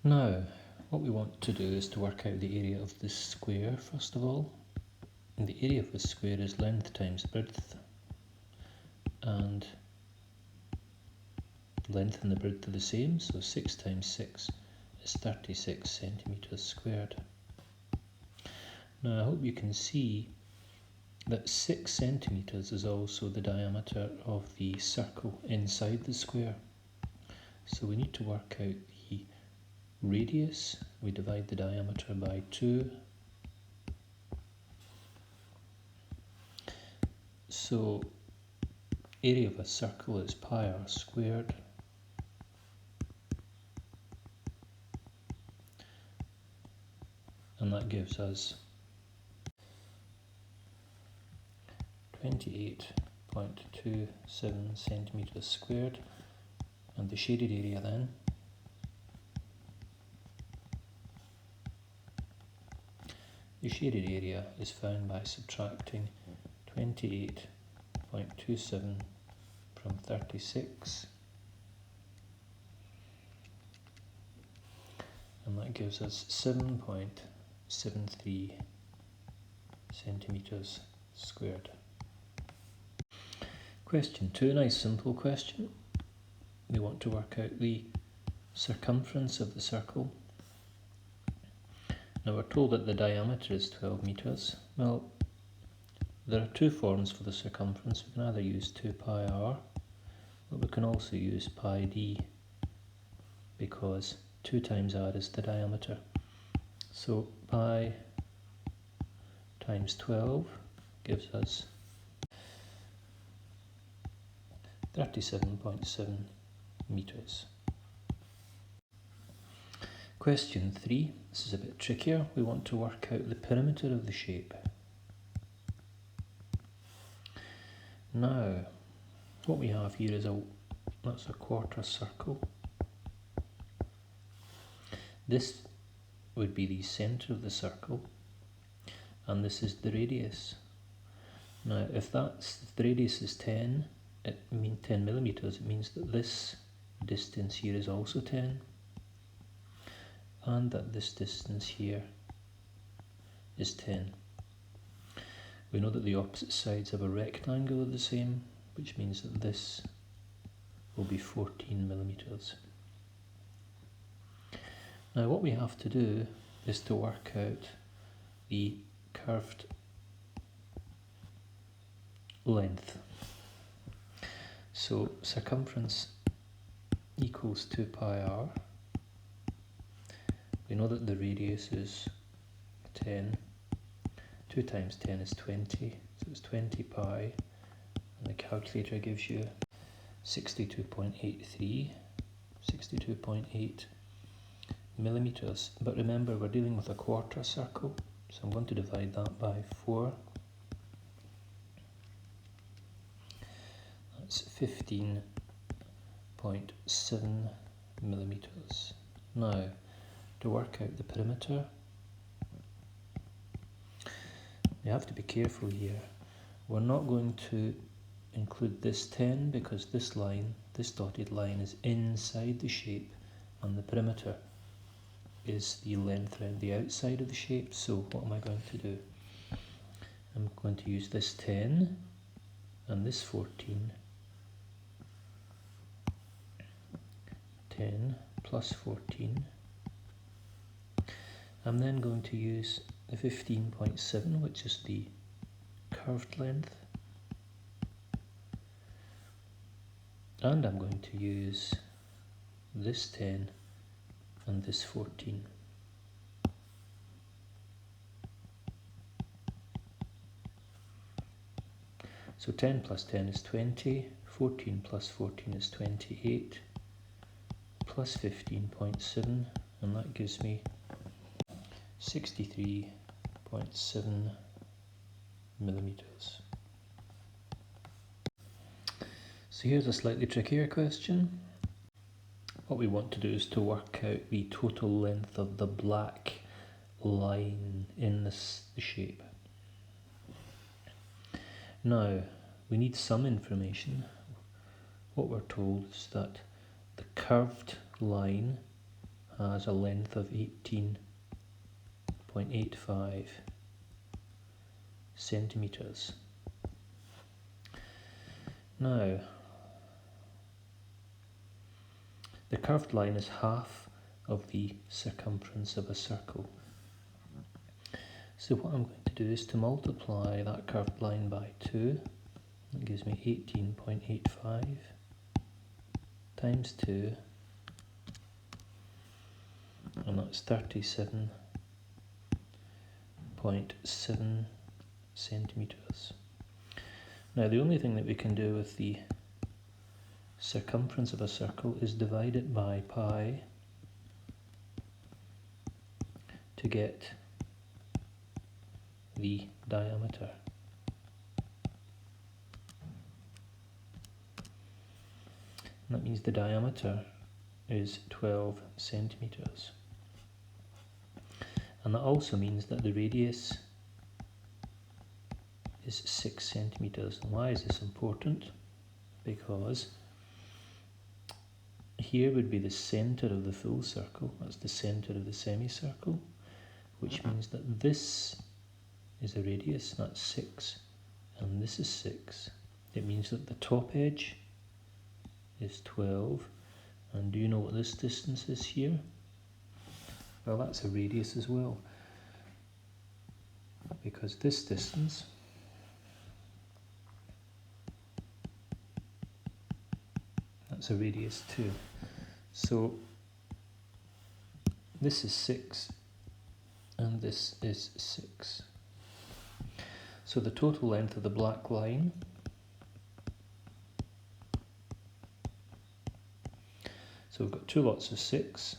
Now, what we want to do is to work out the area of this square first of all. And the area of this square is length times breadth, and length and the breadth are the same, so 6 times 6 is 36 centimetres squared. Now I hope you can see that 6 centimetres is also the diameter of the circle inside the square. So we need to work out the radius. We divide the diameter by 2. So area of a circle is pi r squared. And that gives us 28.27 centimetres squared. And the shaded area then is found by subtracting 28.27 from 36, and that gives us 7.73 centimetres squared. Question 2, a nice simple question. We want to work out the circumference of the circle. Now we're told that the diameter is 12 metres. Well, there are two forms for the circumference. We can either use 2 pi r, but we can also use pi d, because 2 times r is the diameter. So pi times 12 gives us 37.7 metres. Question 3, this is a bit trickier. We want to work out the perimeter of the shape. Now, what we have here is that's a quarter circle. This would be the centre of the circle, and this is the radius. Now, if the radius is 10, 10 millimetres, it means that this distance here is also 10, and that this distance here is 10. We know that the opposite sides of a rectangle are the same, which means that this will be 14 millimetres. Now what we have to do is to work out the curved length. So circumference equals 2 pi r. We know that the radius is 10. 2 times 10 is 20, so it's 20 pi, and the calculator gives you 62.8 millimetres. But remember, we're dealing with a quarter circle, so I'm going to divide that by 4. That's 15.7 millimetres. Now, to work out the perimeter, you have to be careful here. We're not going to include this 10 because this line, this dotted line, is inside the shape, and the perimeter is the length around the outside of the shape. So what am I going to do? I'm going to use this 10 and this 14. 10 plus 14. I'm then going to use the 15.7, which is the curved length, and I'm going to use this 10 and this 14. So 10 plus 10 is 20, 14 plus 14 is 28, plus 15.7, and that gives me 63.7 millimetres. So here's a slightly trickier question. What we want to do is to work out the total length of the black line in the shape. Now, we need some information. What we're told is that the curved line has a length of 18.85 centimetres. Now, the curved line is half of the circumference of a circle. So what I'm going to do is to multiply that curved line by 2. That gives me 18.85 times 2, and that's 37.7 centimetres. Now the only thing that we can do with the circumference of a circle is divide it by pi to get the diameter. And that means the diameter is 12 centimetres. And that also means that the radius is 6 centimetres. And why is this important? Because here would be the centre of the full circle, that's the centre of the semicircle, which means that this is a radius, that's 6, and this is 6. It means that the top edge is 12, and do you know what this distance is here? Well, that's a radius as well, because this distance that's a radius too. So this is 6 and this is 6. So the total length of the black line so we've got two lots of 6.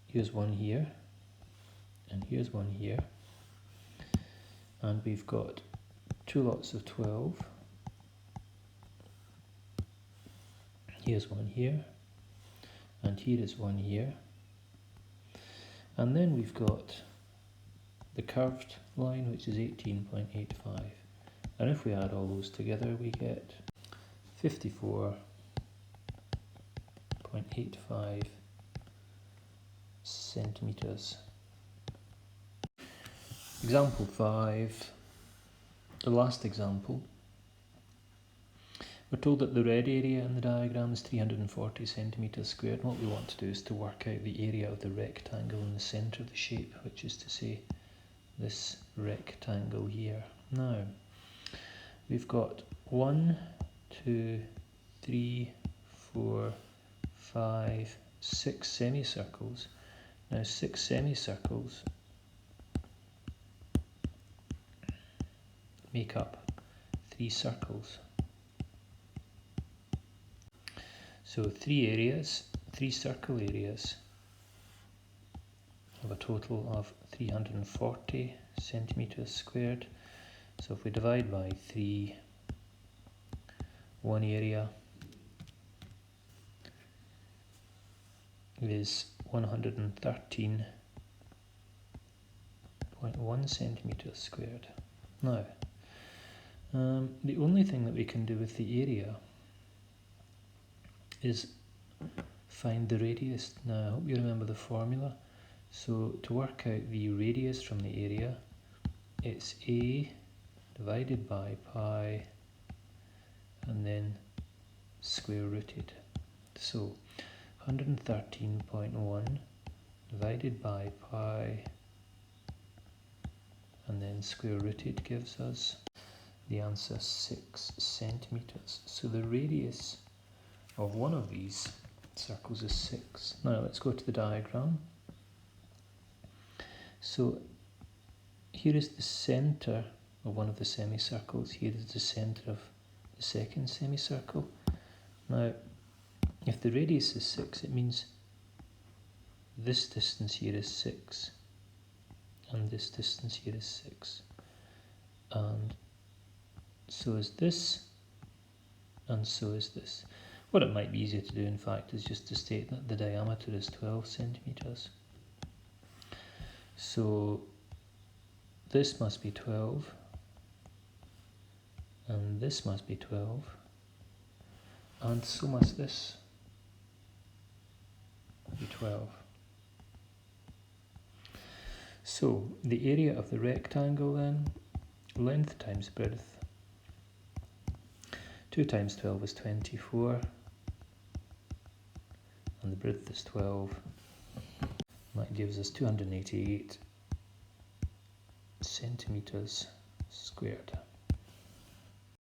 Here's one here, and here's one here, and we've got two lots of 12. Here's one here, and here is one here, and then we've got the curved line, which is 18.85, and if we add all those together we get 54.85 centimetres. Example 5, the last example. We're told that the red area in the diagram is 340 centimetres squared, and what we want to do is to work out the area of the rectangle in the centre of the shape, which is to say this rectangle here. Now, we've got 1, 2, 3, 4, 5, 6 semicircles. Now 6 semicircles make up 3 circles. So 3 circle areas have a total of 340 centimetres squared. So if we divide by 3, one area is 113.1 centimetres squared. Now, the only thing that we can do with the area is find the radius. Now, I hope you remember the formula. So, to work out the radius from the area, it's A divided by pi and then square rooted. So, 113.1 divided by pi and then square rooted gives us the answer 6 centimetres. So the radius of one of these circles is 6. Now let's go to the diagram. So here is the centre of one of the semicircles, here is the centre of the second semicircle. Now if the radius is 6, it means this distance here is 6 and this distance here is 6, and so is this, and so is this. What it might be easier to do, in fact, is just to state that the diameter is 12 centimetres. So this must be 12, and this must be 12, and so must this be 12. So the area of the rectangle then, length times breadth, 2 times 12 is 24, and the breadth is 12. That gives us 288 centimetres squared.